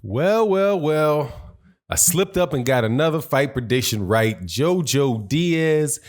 Well. I slipped up and got another fight prediction right. JoJo Diaz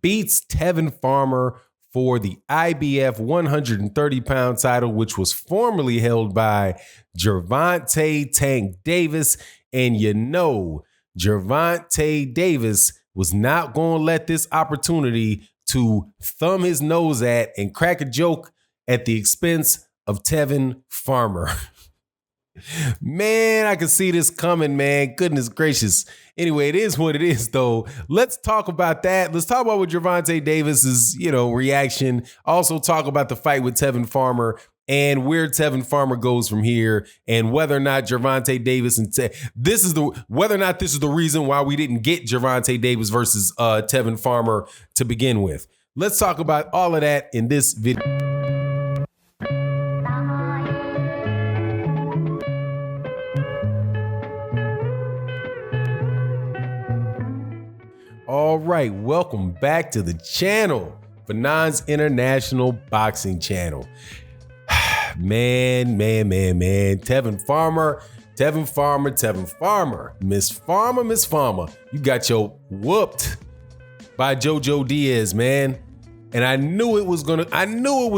beats Tevin Farmer for the IBF 130-pound title, which was formerly held by Gervonta Tank Davis. And you know, Gervonta Davis was not going to let this opportunity to thumb his nose at and crack a joke at the expense of Tevin Farmer. Man, I can see this coming, man. Goodness gracious. Anyway, it is what it is, though. Let's talk about that. Let's talk about what Gervonta Davis's, reaction. Also talk about the fight with Tevin Farmer and where Tevin Farmer goes from here, and whether or not Gervonta Davis whether or not this is the reason why we didn't get Gervonta Davis versus Tevin Farmer to begin with. Let's talk about all of that in this video. All right, welcome back to the channel, Fanon's International Boxing Channel. Man. Tevin Farmer. Miss Farmer. You got your whooped by JoJo Diaz, man. And I knew it was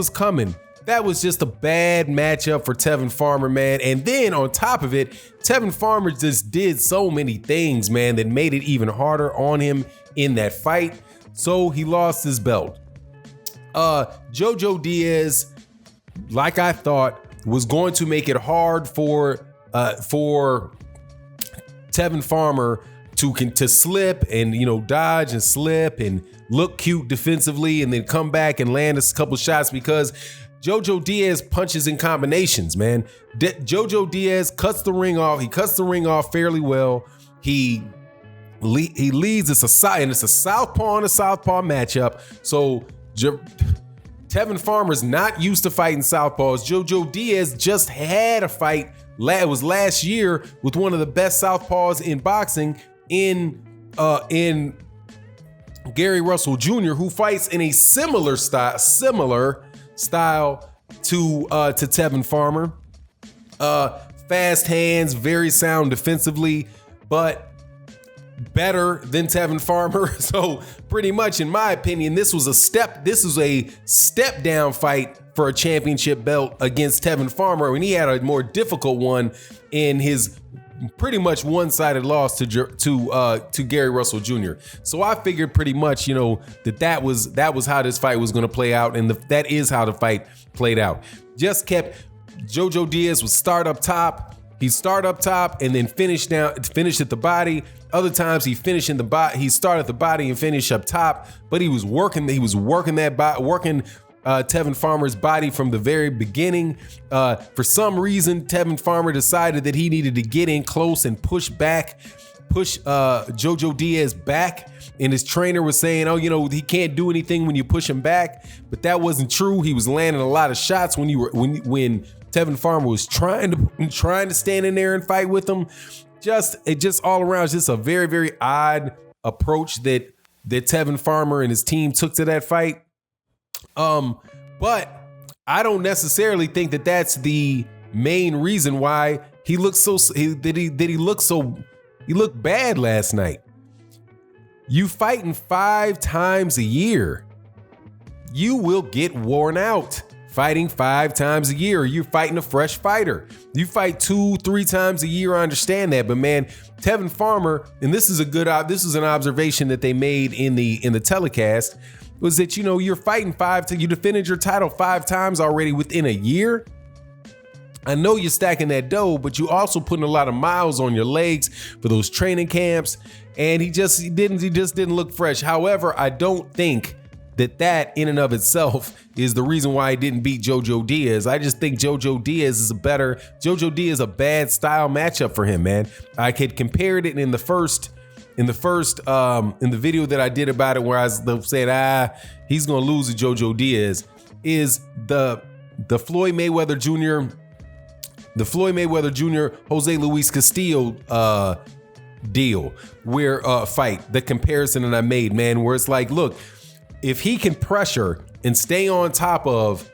coming. That was just a bad matchup for Tevin Farmer, man. And then on top of it, Tevin Farmer just did so many things, man, that made it even harder on him in that fight. So he lost his belt. JoJo Diaz, like I thought, was going to make it hard for Tevin Farmer to slip and dodge and slip and look cute defensively and then come back and land a couple shots, because JoJo Diaz punches in combinations, man. JoJo Diaz cuts the ring off. He cuts the ring off fairly well. He leads. It's a southpaw and a southpaw matchup. So Tevin Farmer's not used to fighting southpaws. JoJo Diaz just had a fight. It was last year with one of the best southpaws in boxing in Gary Russell Jr., who fights in a similar style to Tevin Farmer. Fast hands, very sound defensively, but better than Tevin Farmer. So pretty much, in my opinion, this was a step down fight for a championship belt against Tevin Farmer, and he had a more difficult one in his pretty much one-sided loss to Gary Russell Jr. So I figured pretty much, that was how this fight was going to play out, and that is how the fight played out. JoJo Diaz would start up top. He'd start up top and then finish at the body. Other times he start at the body and finish up top, but he was working Tevin Farmer's body from the very beginning. For some reason, Tevin Farmer decided that he needed to get in close and push JoJo Diaz back. And his trainer was saying, he can't do anything when you push him back. But that wasn't true. He was landing a lot of shots when Tevin Farmer was trying to stand in there and fight with him. Just all around, just a very, very odd approach that Tevin Farmer and his team took to that fight. But I don't necessarily think that that's the main reason why he looked he looked bad last night. You fighting 5 times a year, you will get worn out. Fighting 5 times a year, you're fighting a fresh fighter. You fight 2-3 times a year, I understand that, but man, Tevin Farmer, and this is an observation that they made in the telecast, was that you're fighting you defended your title 5 times already within a year. I know you're stacking that dough, but you also putting a lot of miles on your legs for those training camps, and he just didn't look fresh. However, I don't think that in and of itself is the reason why he didn't beat JoJo Diaz. I just think JoJo Diaz is a bad style matchup for him, man. I could compare it in the video that I did about it, where I said, he's gonna lose to JoJo Diaz, is the Floyd Mayweather Jr. Jose Luis Castillo deal, where fight, the comparison that I made, man, where it's like, look, if he can pressure and stay on top of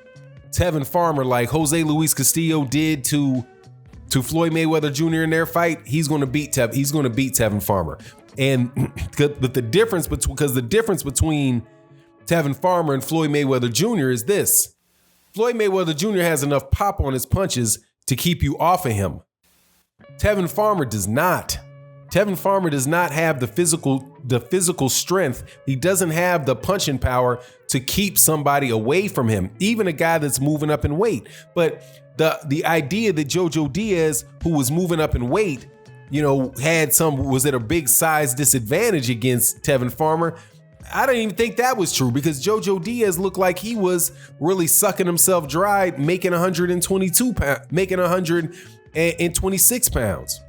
Tevin Farmer like Jose Luis Castillo did to to Floyd Mayweather Jr. in their fight, he's going to beat Tevin Farmer. And but the difference between Tevin Farmer and Floyd Mayweather Jr. is this: Floyd Mayweather Jr. has enough pop on his punches to keep you off of him. Tevin Farmer does not. Tevin Farmer does not have the physical strength. He doesn't have the punching power to keep somebody away from him, even a guy that's moving up in weight. But the idea that JoJo Diaz, who was moving up in weight, was at a big size disadvantage against Tevin Farmer, I don't even think that was true, because JoJo Diaz looked like he was really sucking himself dry, making 126 pounds.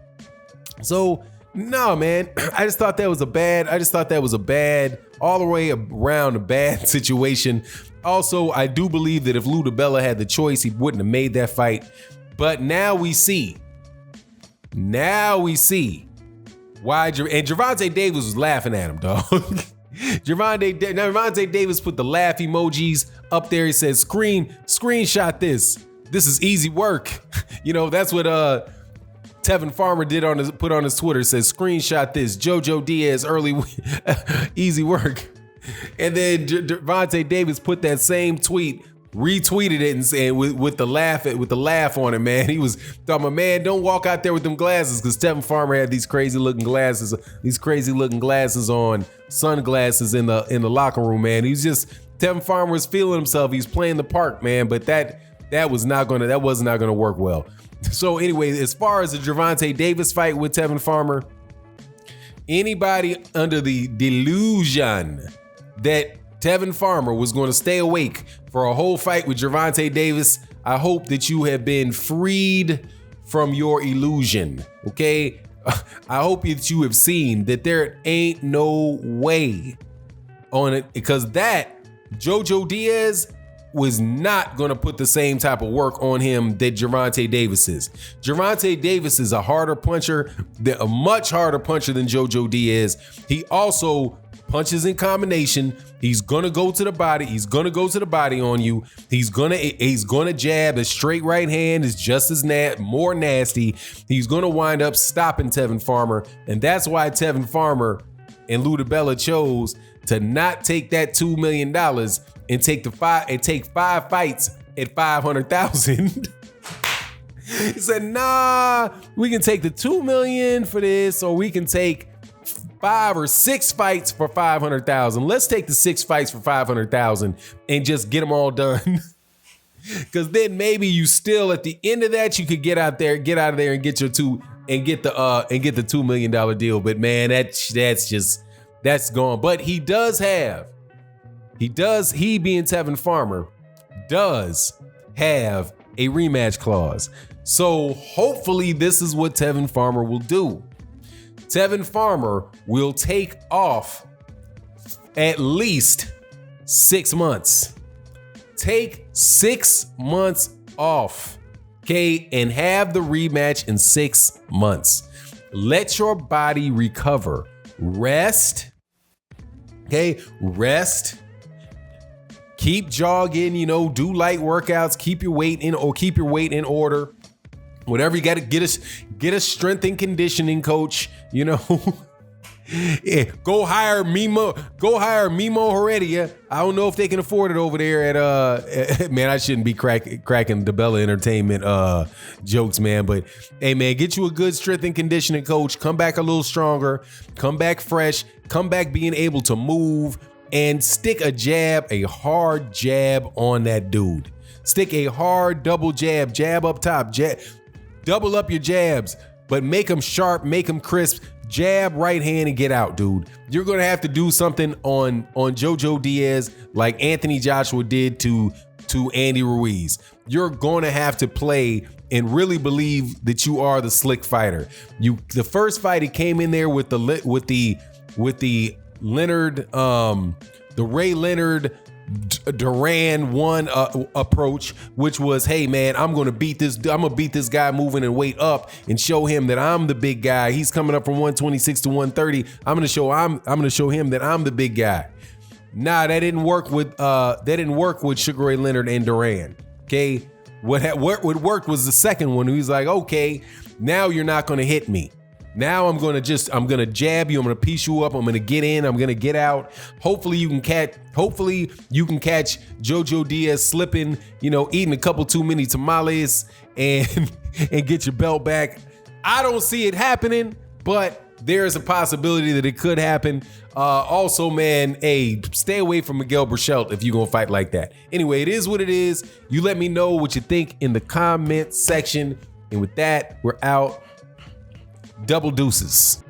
So no, man, I just thought that was a bad, all the way around a bad situation. Also, I do believe that if Lou DiBella had the choice, he wouldn't have made that fight. But now we see why. And Gervonta Davis was laughing at him, dog. Gervonta Davis put the laugh emojis up there. He said, screenshot this. This is easy work. That's what Tevin Farmer put on his Twitter. Says, screenshot this. JoJo Diaz early easy work. And then Gervonta Davis put that same tweet, retweeted it, and said with the laugh on it, man. He was talking about, man, don't walk out there with them glasses, because Tevin Farmer had these crazy looking glasses on, sunglasses in the locker room, man. Tevin Farmer was feeling himself. He's playing the part, man. But that was not gonna work well. So anyway, as far as the Gervonta Davis fight with Tevin Farmer, anybody under the delusion that Tevin Farmer was going to stay awake for a whole fight with Gervonta Davis, I hope that you have been freed from your illusion, okay? I hope that you have seen that there ain't no way on it, because that JoJo Diaz was not going to put the same type of work on him that Gervonta Davis is. Gervonta Davis is a much harder puncher than JoJo Diaz. He also punches in combination. He's gonna go to the body. He's gonna go to the body on you. He's gonna jab. A straight right hand is just as more nasty. He's gonna wind up stopping Tevin Farmer, and that's why Tevin Farmer and Lou DiBella chose to not take that $2 million and take 5 fights at $500,000. He said, nah, we can take the $2 million for this, or we can take 5 or 6 fights for $500,000. Let's take the 6 fights for $500,000 and just get them all done. Because then maybe you still, at the end of that, you could get out of there and get the $2 million deal. But man, that's gone. But he being Tevin Farmer, does have a rematch clause. So hopefully this is what Tevin Farmer will do. Tevin Farmer will take off at least 6 months. Take 6 months off, okay, and have the rematch in 6 months. Let your body recover. Rest, okay, rest. Keep jogging, do light workouts, keep your weight in order. Whatever you got to get a strength and conditioning coach, Yeah, go hire Mimo Heredia. I don't know if they can afford it over there at man, I shouldn't be cracking DiBella Entertainment jokes, man, but hey man, get you a good strength and conditioning coach. Come back a little stronger, come back fresh, come back being able to move, and stick a hard jab on that dude. Stick a hard double jab up top, double up your jabs, but make them sharp, make them crisp. Jab, right hand, and get out, dude. You're gonna have to do something on JoJo Diaz like Anthony Joshua did to Andy Ruiz. You're gonna have to play and really believe that you are the slick fighter. The first fight, he came in there with the Leonard, the Ray Leonard Duran one approach, which was, hey man, I'm gonna beat this guy moving and weight up and show him that I'm the big guy. He's coming up from 126 to 130. I'm gonna show him that I'm the big guy. Nah, that didn't work with Sugar Ray Leonard and Duran. Okay, What worked was the second one. He's like, okay, now you're not going to hit me. Now I'm going to jab you. I'm going to piece you up. I'm going to get in. I'm going to get out. Hopefully you can catch JoJo Diaz slipping, eating a couple too many tamales and get your belt back. I don't see it happening, but there's a possibility that it could happen. Also, man, stay away from Miguel Burchelt if you're going to fight like that. Anyway, it is what it is. You let me know what you think in the comment section. And with that, we're out. Double deuces.